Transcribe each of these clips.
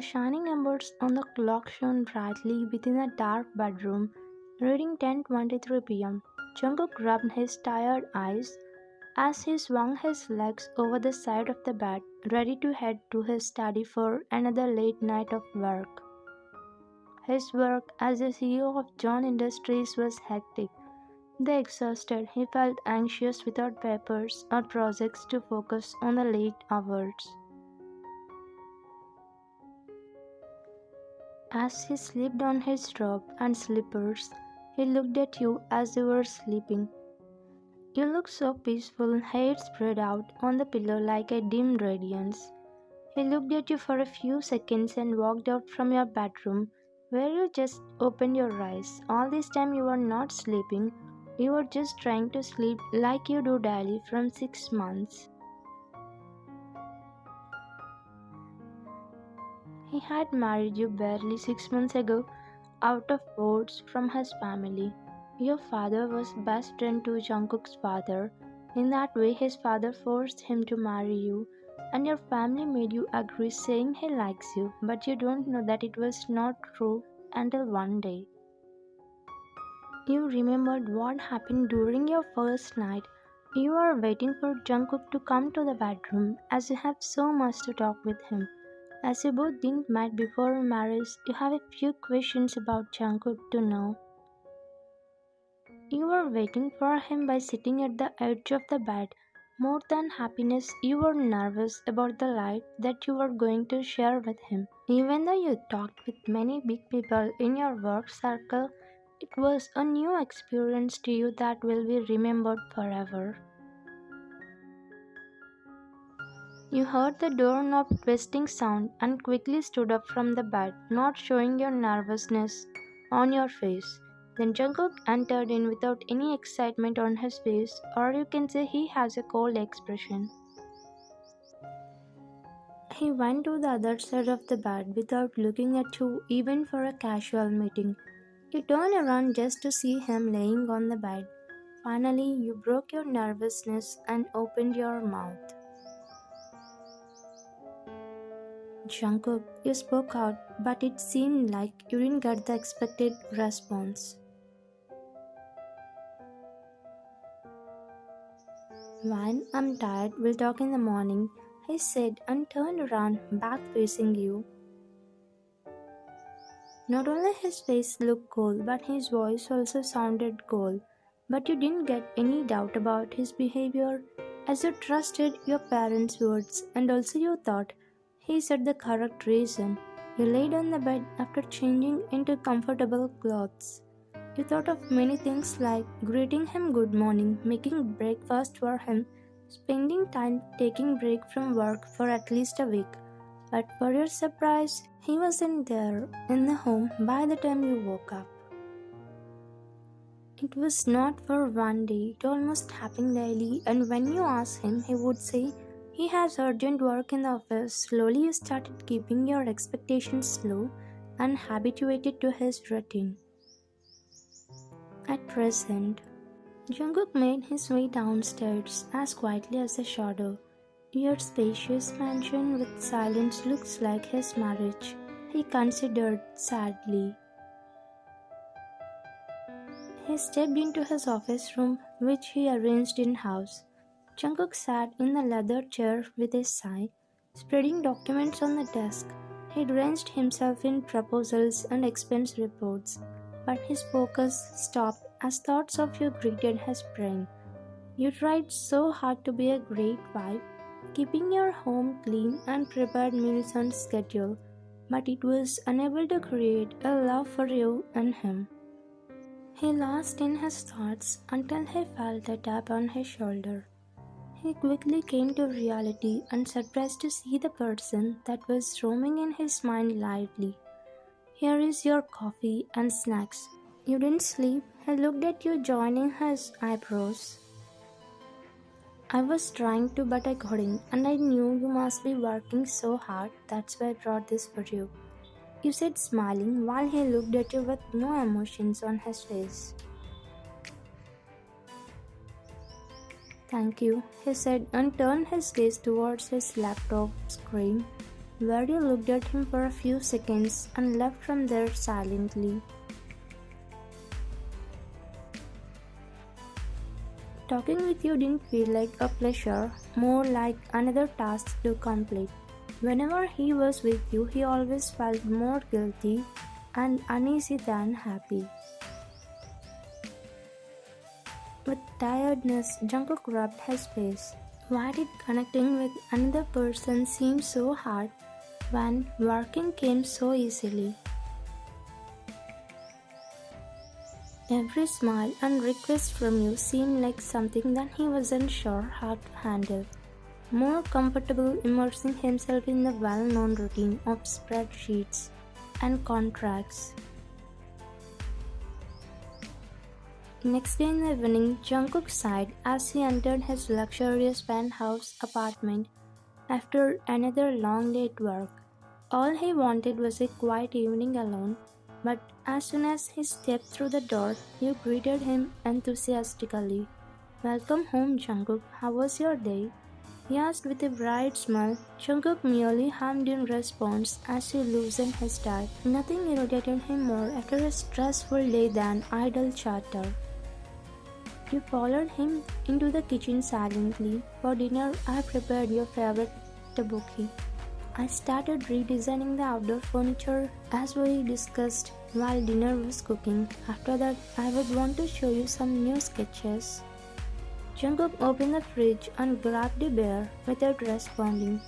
The shining embers on the clock shone brightly within a dark bedroom, reading 10:23 p.m. Jungkook rubbed his tired eyes as he swung his legs over the side of the bed, ready to head to his study for another late night of work. His work as the CEO of John Industries was hectic. Though exhausted, he felt anxious without papers or projects to focus on the late hours. As he slipped on his robe and slippers, he looked at you as you were sleeping. You looked so peaceful, hair spread out on the pillow like a dim radiance. He looked at you for a few seconds and walked out from your bedroom, where you just opened your eyes. All this time you were not sleeping, you were just trying to sleep like you do daily from 6 months. He had married you barely 6 months ago out of votes from his family. Your father was best friend to Jungkook's father. In that way, his father forced him to marry you, and your family made you agree saying he likes you, but you don't know that it was not true until one day. You remembered what happened during your first night. You were waiting for Jungkook to come to the bedroom as you have so much to talk with him. As you both didn't meet before marriage, you have a few questions about Jungkook to know. You were waiting for him by sitting at the edge of the bed. More than happiness, you were nervous about the life that you were going to share with him. Even though you talked with many big people in your work circle, it was a new experience to you that will be remembered forever. You heard the doorknob twisting sound and quickly stood up from the bed, not showing your nervousness on your face. Then Jungkook entered in without any excitement on his face, or you can say he has a cold expression. He went to the other side of the bed without looking at you even for a casual meeting. You turned around just to see him laying on the bed. Finally, you broke your nervousness and opened your mouth. Jungkook, you spoke out, but it seemed like you didn't get the expected response. When I'm tired, we'll talk in the morning, he said and turned around, back facing you. Not only his face looked cold, but his voice also sounded cold. But you didn't get any doubt about his behavior, as you trusted your parents' words and also you thought he said the correct reason. You laid on the bed after changing into comfortable clothes. You thought of many things like greeting him good morning, making breakfast for him, spending time taking break from work for at least a week. But for your surprise, he wasn't there in the home by the time you woke up. It was not for one day, it almost happened daily, and when you asked him, he would say, he has urgent work in the office. Slowly you started keeping your expectations low and habituated to his routine. At present, Jungkook made his way downstairs as quietly as a shadow. Your spacious mansion with silence looks like his marriage, he considered sadly. He stepped into his office room, which he arranged in-house. Jungkook sat in the leather chair with a sigh, spreading documents on the desk. He drenched himself in proposals and expense reports, but his focus stopped as thoughts of you greeted his brain. You tried so hard to be a great wife, keeping your home clean and prepared meals on schedule, but it was unable to create a love for you and him. He lost in his thoughts until he felt a tap on his shoulder. He quickly came to reality and surprised to see the person that was roaming in his mind lively. Here is your coffee and snacks. You didn't sleep? He looked at you, joining his eyebrows. I was trying to, but I couldn't, and I knew you must be working so hard, that's why I brought this for you. You said, smiling while he looked at you with no emotions on his face. Thank you, he said and turned his gaze towards his laptop screen. Verdi looked at him for a few seconds and left from there silently. Talking with you didn't feel like a pleasure, more like another task to complete. Whenever he was with you, he always felt more guilty and uneasy than happy. With tiredness, Jungkook rubbed his face. Why did connecting with another person seem so hard when working came so easily? Every smile and request from you seemed like something that he wasn't sure how to handle. More comfortable immersing himself in the well-known routine of spreadsheets and contracts. Next day in the evening, Jungkook sighed as he entered his luxurious penthouse apartment after another long day at work. All he wanted was a quiet evening alone, but as soon as he stepped through the door, you greeted him enthusiastically. "Welcome home, Jungkook. How was your day?" he asked with a bright smile. Jungkook merely hummed in response as he loosened his tie. Nothing irritated him more after a stressful day than idle chatter. You followed him into the kitchen silently. "For dinner, I prepared your favorite tteokbokki. I started redesigning the outdoor furniture as we discussed while dinner was cooking. After that, I would want to show you some new sketches." Jungkook opened the fridge and grabbed a beer without responding.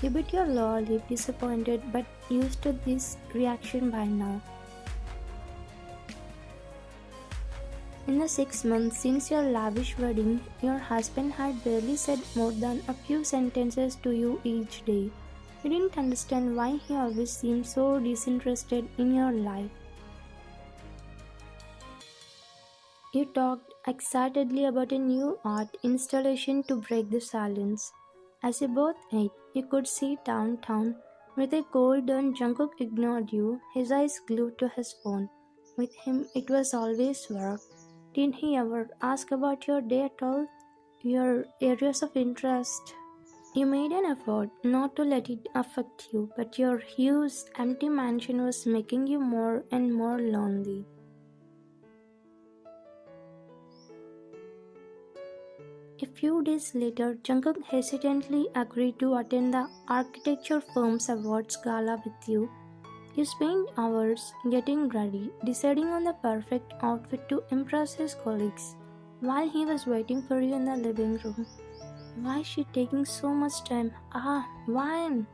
You bit your lower lip, disappointed but used to this reaction by now. In the 6 months since your lavish wedding, your husband had barely said more than a few sentences to you each day. You didn't understand why he always seemed so disinterested in your life. You talked excitedly about a new art installation to break the silence. As you both ate, you could see downtown. With a cold turn, Jungkook ignored you, his eyes glued to his phone. With him, it was always work. Didn't he ever ask about your day at all? Your areas of interest? You made an effort not to let it affect you, but your huge, empty mansion was making you more and more lonely. A few days later, Jungkook hesitantly agreed to attend the architecture firm's awards gala with you. You spent hours getting ready, deciding on the perfect outfit to impress his colleagues, while he was waiting for you in the living room. Why is she taking so much time? Wine!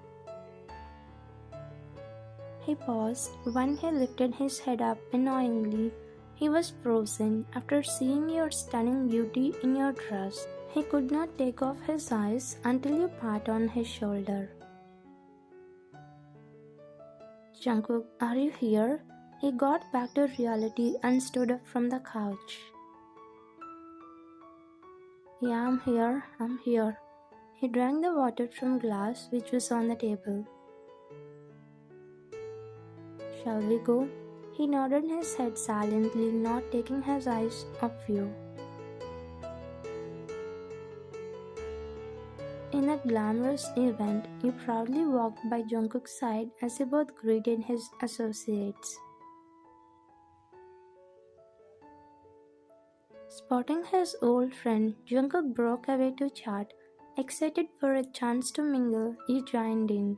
He paused when he lifted his head up annoyingly. He was frozen after seeing your stunning beauty in your dress. He could not take off his eyes until you pat on his shoulder. "Jungkook, are you here?" He got back to reality and stood up from the couch. "Yeah, I'm here." He drank the water from glass which was on the table. "Shall we go?" He nodded his head silently, not taking his eyes off you. In that glamorous event, you proudly walked by Jungkook's side as they both greeted his associates. Spotting his old friend, Jungkook broke away to chat. Excited for a chance to mingle, you joined in.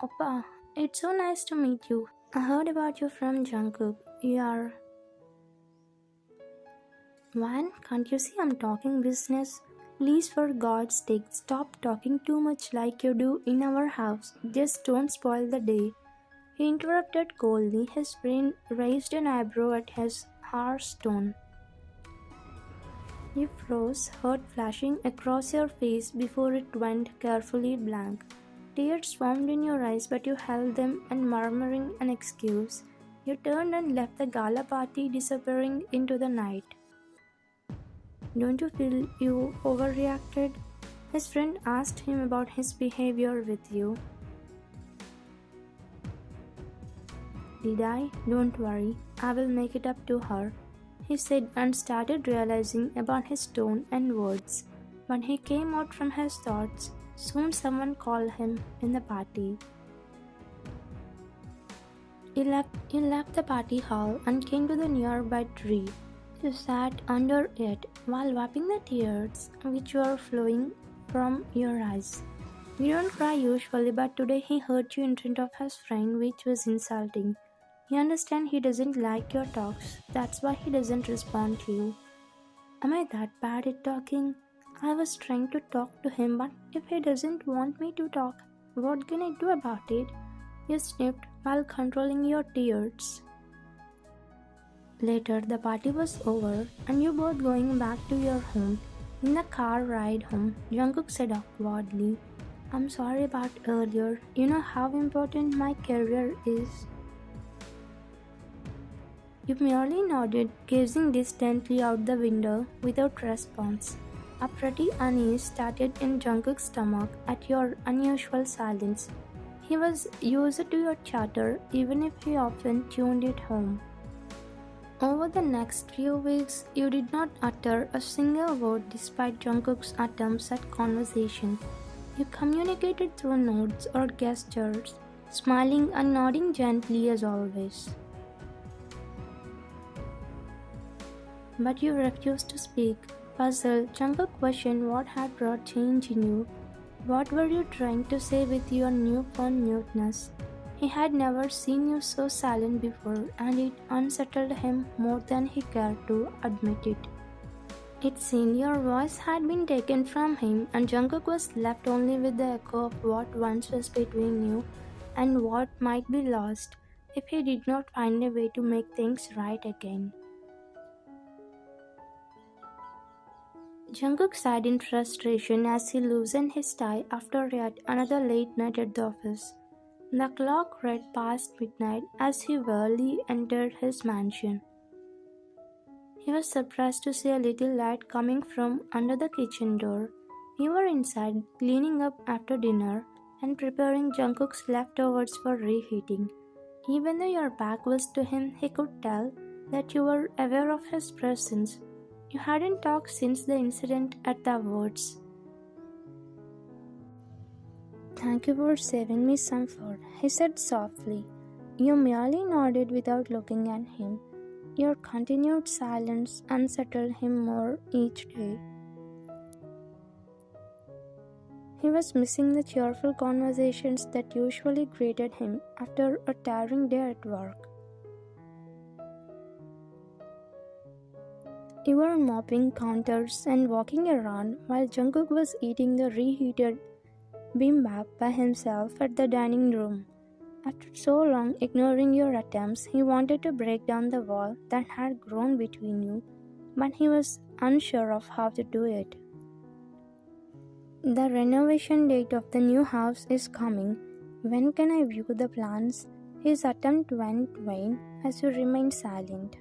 "Oppa, it's so nice to meet you. I heard about you from Jungkook. You're..." "Man, can't you see I'm talking business? Please, for God's sake, stop talking too much like you do in our house. Just don't spoil the day." He interrupted coldly, his brain raised an eyebrow at his harsh tone. You froze, hurt flashing across your face before it went carefully blank. Tears formed in your eyes, but you held them and, murmuring an excuse, you turned and left the gala party, disappearing into the night. "Don't you feel you overreacted?" his friend asked him about his behavior with you. "Did I? Don't worry, I will make it up to her," he said and started realizing about his tone and words. When he came out from his thoughts, soon someone called him in the party. He left the party hall and came to the nearby tree. He sat under it while wiping the tears which were flowing from your eyes. You don't cry usually, but today he hurt you in front of his friend, which was insulting. You understand he doesn't like your talks. That's why he doesn't respond to you. Am I that bad at talking? I was trying to talk to him, but if he doesn't want me to talk, what can I do about it? You sniffed while controlling your tears. Later, the party was over, and you both going back to your home. In the car ride home, Jungkook said awkwardly, I'm sorry about earlier. You know how important my career is. You merely nodded, gazing distantly out the window without response. A pretty unease started in Jungkook's stomach at your unusual silence. He was used to your chatter, even if he often tuned it home. Over the next few weeks, you did not utter a single word despite Jungkook's attempts at conversation. You communicated through nods or gestures, smiling and nodding gently as always. But you refused to speak. Puzzled, Jungkook questioned what had brought change in you. What were you trying to say with your newfound muteness? He had never seen you so silent before, and it unsettled him more than he cared to admit it. It seemed your voice had been taken from him, and Jungkook was left only with the echo of what once was between you and what might be lost if he did not find a way to make things right again. Jungkook sighed in frustration as he loosened his tie after yet another late night at the office. The clock read past midnight as he wearily entered his mansion. He was surprised to see a little light coming from under the kitchen door. You were inside, cleaning up after dinner and preparing Jungkook's leftovers for reheating. Even though your back was to him, he could tell that you were aware of his presence. You hadn't talked since the incident at the awards. Thank you for saving me some food, he said softly. You merely nodded without looking at him. Your continued silence unsettled him more each day. He was missing the cheerful conversations that usually greeted him after a tiring day at work. You were mopping counters and walking around while Jungkook was eating the reheated bibimbap by himself at the dining room. After so long ignoring your attempts, he wanted to break down the wall that had grown between you, but he was unsure of how to do it. The renovation date of the new house is coming. When can I view the plans? His attempt went vain as you remained silent.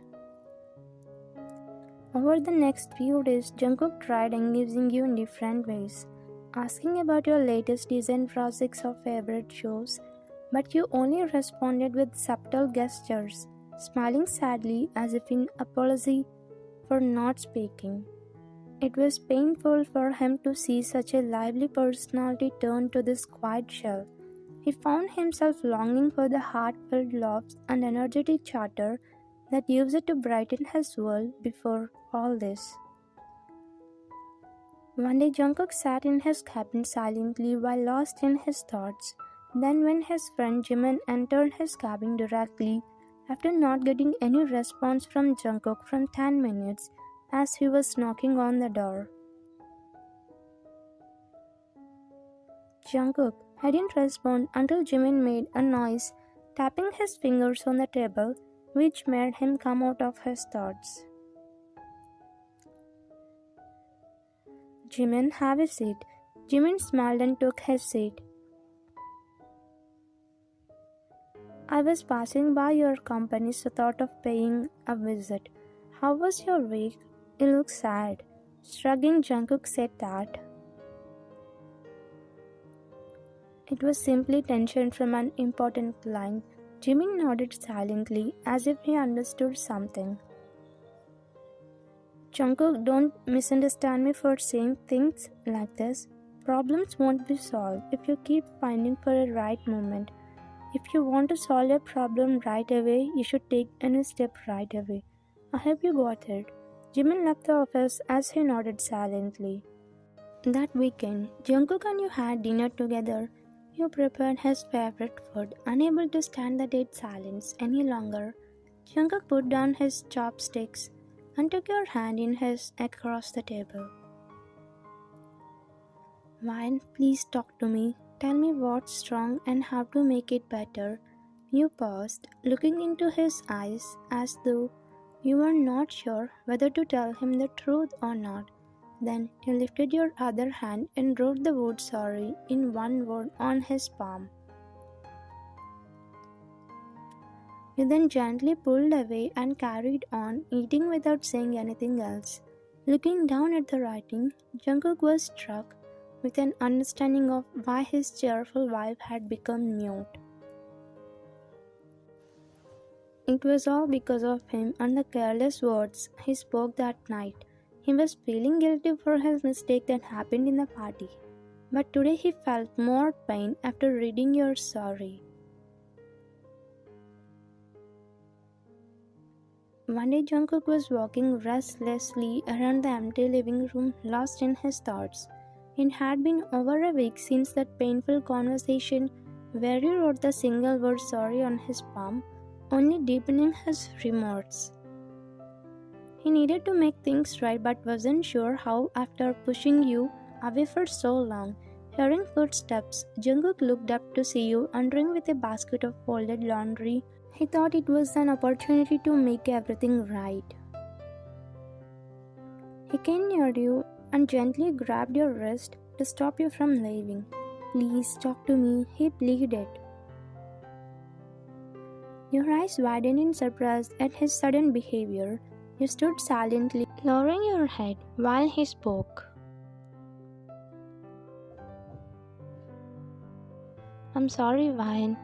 Over the next few days, Jungkook tried engaging you in different ways, asking about your latest design projects or favorite shows, but you only responded with subtle gestures, smiling sadly as if in apology for not speaking. It was painful for him to see such a lively personality turn to this quiet shell. He found himself longing for the heartfelt laughs and energetic chatter that used to brighten his world before all this. One day Jungkook sat in his cabin silently while lost in his thoughts. Then when his friend Jimin entered his cabin directly after not getting any response from Jungkook for 10 minutes as he was knocking on the door. Jungkook hadn't responded until Jimin made a noise, tapping his fingers on the table, which made him come out of his thoughts. Jimin, have a seat. Jimin smiled and took his seat. I was passing by your company, so thought of paying a visit. How was your week? You look sad. Shrugging, Jungkook said that. It was simply tension from an important client. Jimin nodded silently as if he understood something. Jungkook, don't misunderstand me for saying things like this. Problems won't be solved if you keep finding for a right moment. If you want to solve a problem right away, you should take any step right away. I hope you got it. Jimin left the office as he nodded silently. That weekend, Jungkook and you had dinner together. You prepared his favorite food, unable to stand the dead silence any longer. Jungkook put down his chopsticks and took your hand in his across the table. Wine, please talk to me. Tell me what's wrong and how to make it better. You paused, looking into his eyes as though you were not sure whether to tell him the truth or not. Then you lifted your other hand and wrote the word sorry in one word on his palm. You then gently pulled away and carried on, eating without saying anything else. Looking down at the writing, Jungkook was struck with an understanding of why his cheerful wife had become mute. It was all because of him and the careless words he spoke that night. He was feeling guilty for his mistake that happened in the party. But today he felt more pain after reading your sorry. One day Jungkook was walking restlessly around the empty living room, lost in his thoughts. It had been over a week since that painful conversation where he wrote the single word sorry on his palm, only deepening his remorse. He needed to make things right but wasn't sure how after pushing you away for so long. Hearing footsteps, Jungkook looked up to see you entering with a basket of folded laundry. He thought it was an opportunity to make everything right. He came near you and gently grabbed your wrist to stop you from leaving. Please talk to me, he pleaded. Your eyes widened in surprise at his sudden behavior. You stood silently, lowering your head while he spoke. I'm sorry, Vine.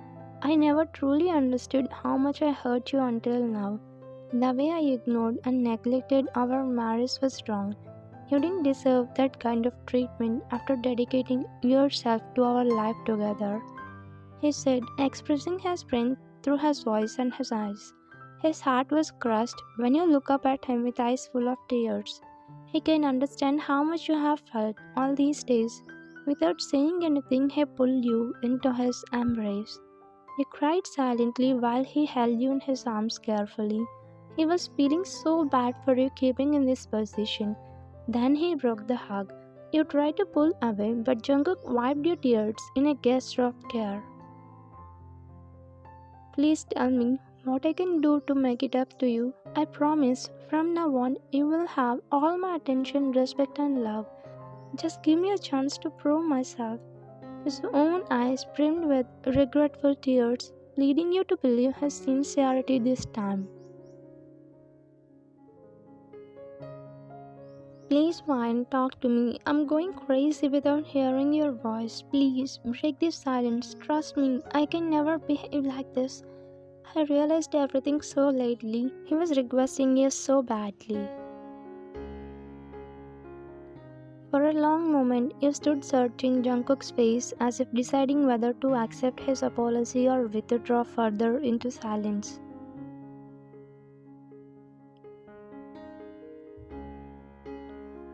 I never truly understood how much I hurt you until now. The way I ignored and neglected our marriage was wrong. You didn't deserve that kind of treatment after dedicating yourself to our life together, he said, expressing his pain through his voice and his eyes. His heart was crushed when you look up at him with eyes full of tears. He can understand how much you have felt all these days. Without saying anything, he pulled you into his embrace. You cried silently while he held you in his arms carefully. He was feeling so bad for you keeping in this position. Then he broke the hug. You tried to pull away, but Jungkook wiped your tears in a gesture of care. Please tell me what I can do to make it up to you. I promise from now on you will have all my attention, respect and love. Just give me a chance to prove myself. His own eyes brimmed with regretful tears, leading you to believe his sincerity this time. Please, Vine, talk to me. I'm going crazy without hearing your voice. Please, break this silence. Trust me, I can never behave like this. I realized everything so lately. He was requesting you so badly. For a long moment, you stood searching Jungkook's face as if deciding whether to accept his apology or withdraw further into silence.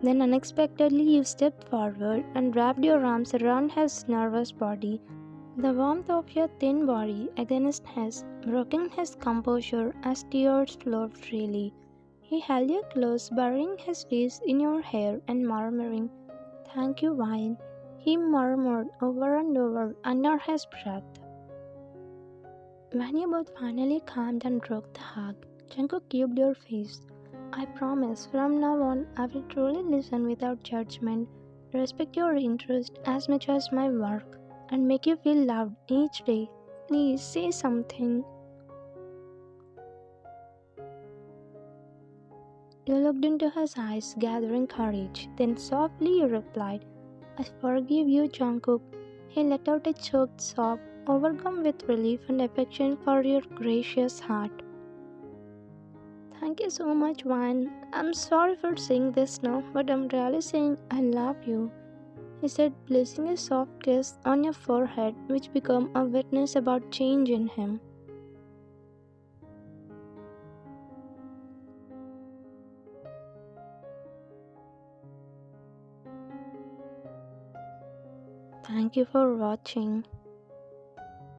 Then unexpectedly you stepped forward and wrapped your arms around his nervous body. The warmth of your thin body against his, broken his composure as tears flowed freely. He held you close, burying his face in your hair and murmuring, "Thank you, Vine," he murmured over and over under his breath. When you both finally calmed and broke the hug, Jungkook cubed your face. I promise from now on I will truly listen without judgment, respect your interest as much as my work, and make you feel loved each day. Please say something. You looked into his eyes, gathering courage. Then softly you replied, I forgive you, Jungkook. He let out a choked sob, overcome with relief and affection for your gracious heart. Thank you so much, Van. I'm sorry for saying this now, but I'm really saying I love you. He said, placing a soft kiss on your forehead, which became a witness about change in him. Thank you for watching.